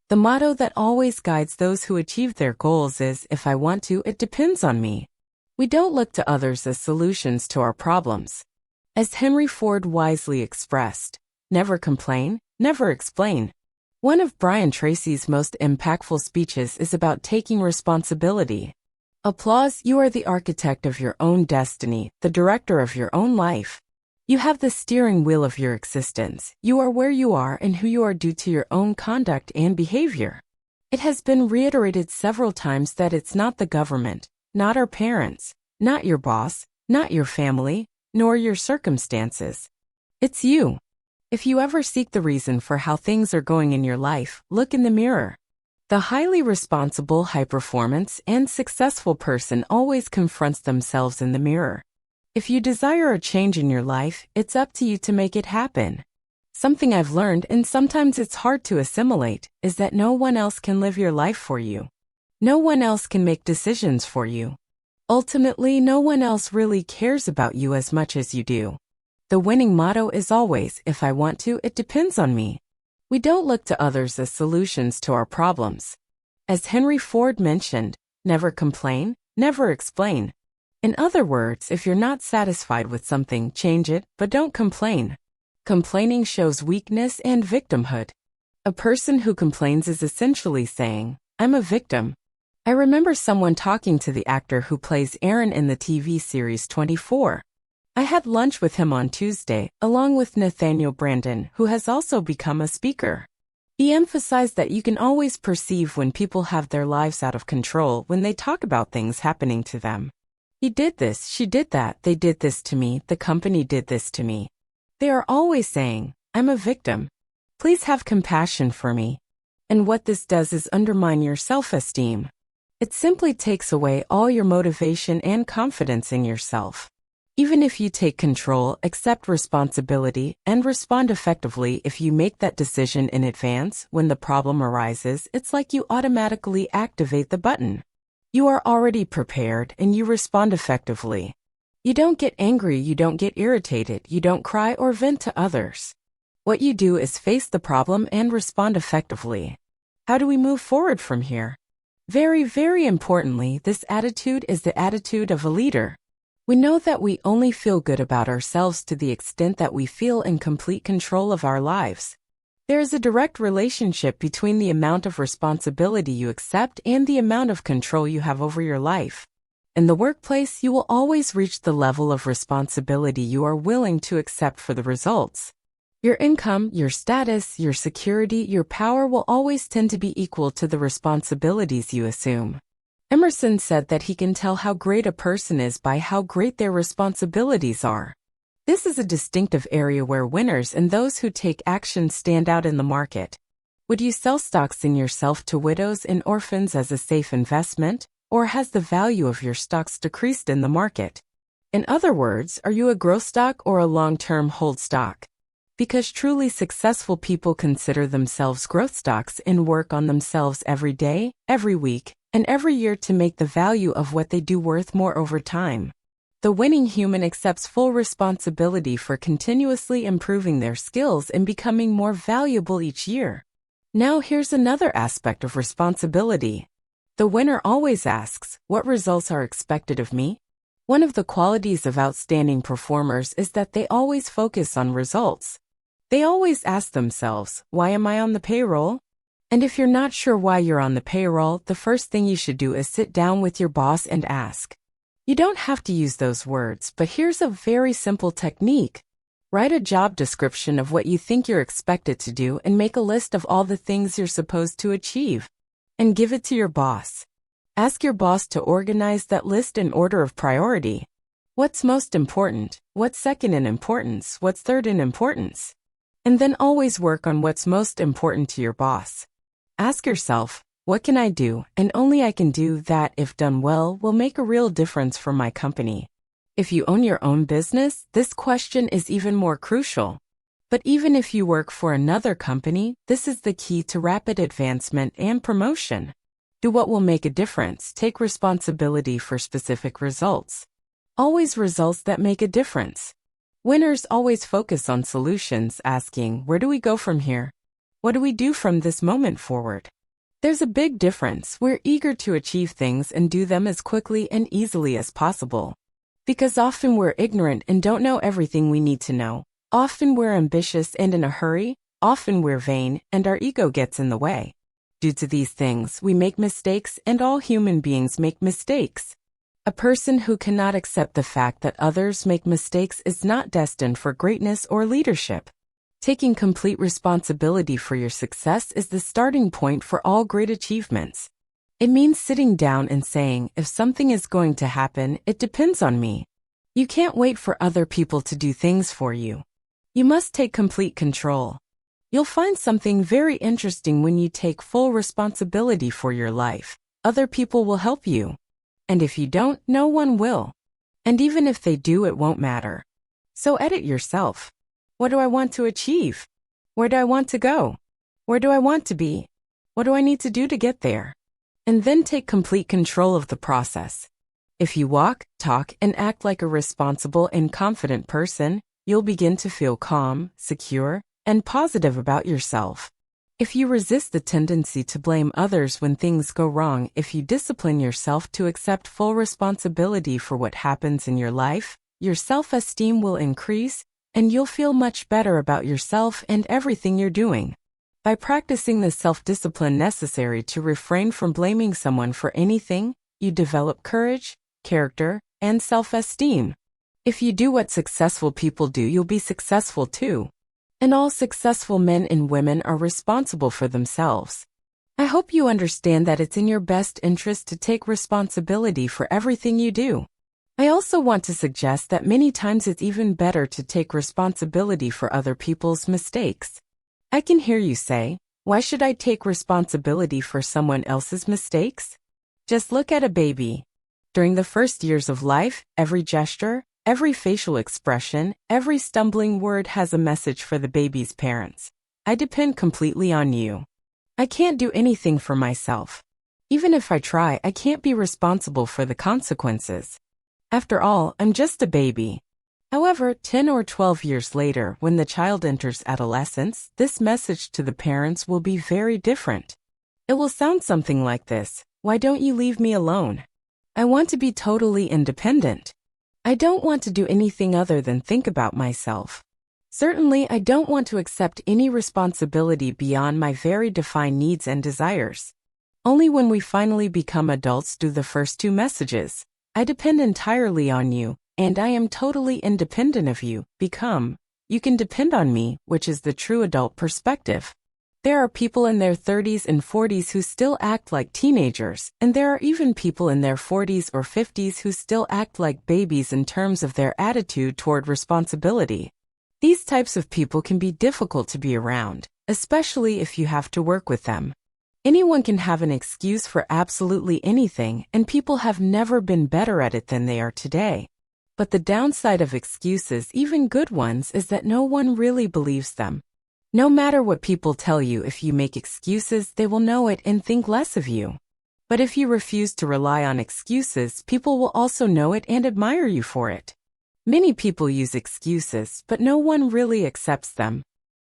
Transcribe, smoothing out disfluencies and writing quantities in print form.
The motto that always guides those who achieve their goals is, if I want to, it depends on me. We don't look to others as solutions to our problems. As Henry Ford wisely expressed, never complain, never explain. One of Brian Tracy's most impactful speeches is about taking responsibility. Applause, you are the architect of your own destiny, the director of your own life. You have the steering wheel of your existence. You are where you are and who you are due to your own conduct and behavior. It has been reiterated several times that it's not the government, not our parents, not your boss, not your family, nor your circumstances. It's you. If you ever seek the reason for how things are going in your life, look in the mirror. The highly responsible, high-performance, and successful person always confronts themselves in the mirror. If you desire a change in your life, it's up to you to make it happen. Something I've learned, and sometimes it's hard to assimilate, is that no one else can live your life for you. No one else can make decisions for you. Ultimately, no one else really cares about you as much as you do. The winning motto is always, if I want to, it depends on me. We don't look to others as solutions to our problems. As Henry Ford mentioned, never complain, never explain. In other words, if you're not satisfied with something, change it, but don't complain. Complaining shows weakness and victimhood. A person who complains is essentially saying, I'm a victim. I remember someone talking to the actor who plays Aaron in the TV series 24. I had lunch with him on Tuesday, along with Nathaniel Brandon, who has also become a speaker. He emphasized that you can always perceive when people have their lives out of control when they talk about things happening to them. He did this, she did that, they did this to me, the company did this to me. They are always saying, I'm a victim. Please have compassion for me. And what this does is undermine your self-esteem. It simply takes away all your motivation and confidence in yourself. Even if you take control, accept responsibility, and respond effectively if you make that decision in advance, when the problem arises, it's like you automatically activate the button. You are already prepared and you respond effectively. You don't get angry, you don't get irritated, you don't cry or vent to others. What you do is face the problem and respond effectively. How do we move forward from here? Very, very importantly, this attitude is the attitude of a leader. We know that we only feel good about ourselves to the extent that we feel in complete control of our lives. There is a direct relationship between the amount of responsibility you accept and the amount of control you have over your life. In the workplace, you will always reach the level of responsibility you are willing to accept for the results. Your income, your status, your security, your power will always tend to be equal to the responsibilities you assume. Emerson said that he can tell how great a person is by how great their responsibilities are. This is a distinctive area where winners and those who take action stand out in the market. Would you sell stocks in yourself to widows and orphans as a safe investment, or has the value of your stocks decreased in the market? In other words, are you a growth stock or a long-term hold stock? Because truly successful people consider themselves growth stocks and work on themselves every day, every week, and every year to make the value of what they do worth more over time. The winning human accepts full responsibility for continuously improving their skills and becoming more valuable each year. Now here's another aspect of responsibility. The winner always asks, what results are expected of me? One of the qualities of outstanding performers is that they always focus on results. They always ask themselves, why am I on the payroll? And if you're not sure why you're on the payroll, the first thing you should do is sit down with your boss and ask. You don't have to use those words, but here's a very simple technique. Write a job description of what you think you're expected to do and make a list of all the things you're supposed to achieve. And give it to your boss. Ask your boss to organize that list in order of priority. What's most important? What's second in importance? What's third in importance? And then always work on what's most important to your boss. Ask yourself, what can I do, and only I can do that, if done well, will make a real difference for my company. If you own your own business, this question is even more crucial. But even if you work for another company, this is the key to rapid advancement and promotion. Do what will make a difference. Take responsibility for specific results. Always results that make a difference. Winners always focus on solutions, asking, where do we go from here? What do we do from this moment forward? There's a big difference. We're eager to achieve things and do them as quickly and easily as possible. Because often we're ignorant and don't know everything we need to know. Often we're ambitious and in a hurry. Often we're vain and our ego gets in the way. Due to these things, we make mistakes, and all human beings make mistakes. A person who cannot accept the fact that others make mistakes is not destined for greatness or leadership. Taking complete responsibility for your success is the starting point for all great achievements. It means sitting down and saying, if something is going to happen, it depends on me. You can't wait for other people to do things for you. You must take complete control. You'll find something very interesting when you take full responsibility for your life. Other people will help you. And if you don't, no one will. And even if they do, it won't matter. So edit yourself. What do I want to achieve? Where do I want to go? Where do I want to be? What do I need to do to get there? And then take complete control of the process. If you walk, talk, and act like a responsible and confident person, you'll begin to feel calm, secure, and positive about yourself. If you resist the tendency to blame others when things go wrong, if you discipline yourself to accept full responsibility for what happens in your life, your self-esteem will increase, and you'll feel much better about yourself and everything you're doing. By practicing the self-discipline necessary to refrain from blaming someone for anything, you develop courage, character, and self-esteem. If you do what successful people do, you'll be successful too. And all successful men and women are responsible for themselves. I hope you understand that it's in your best interest to take responsibility for everything you do. I also want to suggest that many times it's even better to take responsibility for other people's mistakes. I can hear you say, why should I take responsibility for someone else's mistakes? Just look at a baby. During the first years of life, every gesture, every facial expression, every stumbling word has a message for the baby's parents. I depend completely on you. I can't do anything for myself. Even if I try, I can't be responsible for the consequences. After all, I'm just a baby. However, 10 or 12 years later, when the child enters adolescence, this message to the parents will be very different. It will sound something like this: why don't you leave me alone? I want to be totally independent. I don't want to do anything other than think about myself. Certainly, I don't want to accept any responsibility beyond my very defined needs and desires. Only when we finally become adults do the first two messages, I depend entirely on you, and I am totally independent of you, become, you can depend on me, which is the true adult perspective. There are people in their 30s and 40s who still act like teenagers, and there are even people in their 40s or 50s who still act like babies in terms of their attitude toward responsibility. These types of people can be difficult to be around, especially if you have to work with them. Anyone can have an excuse for absolutely anything, and people have never been better at it than they are today. But the downside of excuses, even good ones, is that no one really believes them. No matter what people tell you, if you make excuses, they will know it and think less of you. But if you refuse to rely on excuses, people will also know it and admire you for it. Many people use excuses, but no one really accepts them.